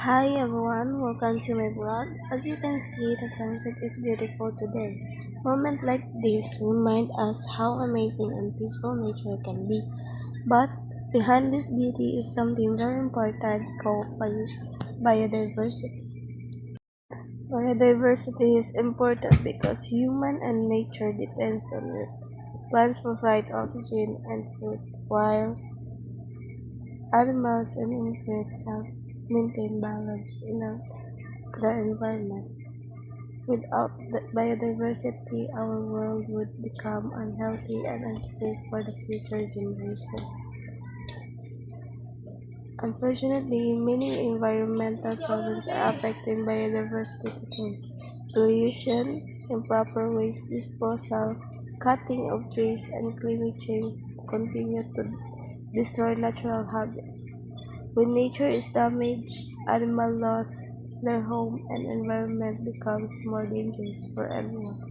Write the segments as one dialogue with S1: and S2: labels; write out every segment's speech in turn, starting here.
S1: Hi everyone, welcome to my vlog. As you can see, the sunset is beautiful today. Moments like this remind us how amazing and peaceful nature can be. But behind this beauty is something very important called biodiversity. Biodiversity is important because human and nature depends on it. Plants provide oxygen and food, while animals and insects help maintain balance in the environment. Without the biodiversity, our world would become unhealthy and unsafe for the future generation. Unfortunately, many environmental problems are affecting biodiversity today. Pollution, improper waste disposal, cutting of trees, and climate change continue to destroy natural habitats. When nature is damaged, animals lose their home and environment becomes more dangerous for everyone.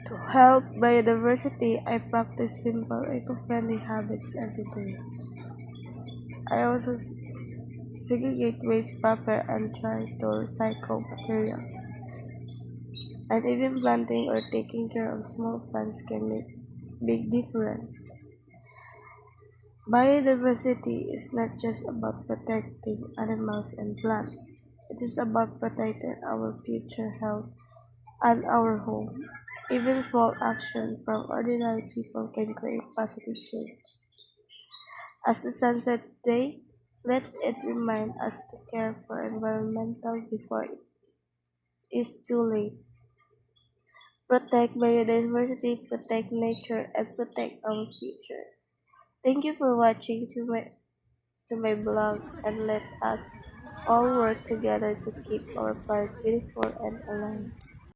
S1: To help biodiversity, I practice simple eco-friendly habits every day. I also segregate waste proper and try to recycle materials. And even planting or taking care of small plants can make big difference. Biodiversity is not just about protecting animals and plants. It is about protecting our future health and our home. Even small action from ordinary people can create positive change. As the sunset day, let it remind us to care for environmental before it is too late. Protect biodiversity, protect nature, and protect our future. Thank you for watching to my blog and let us all work together to keep our planet beautiful and alive.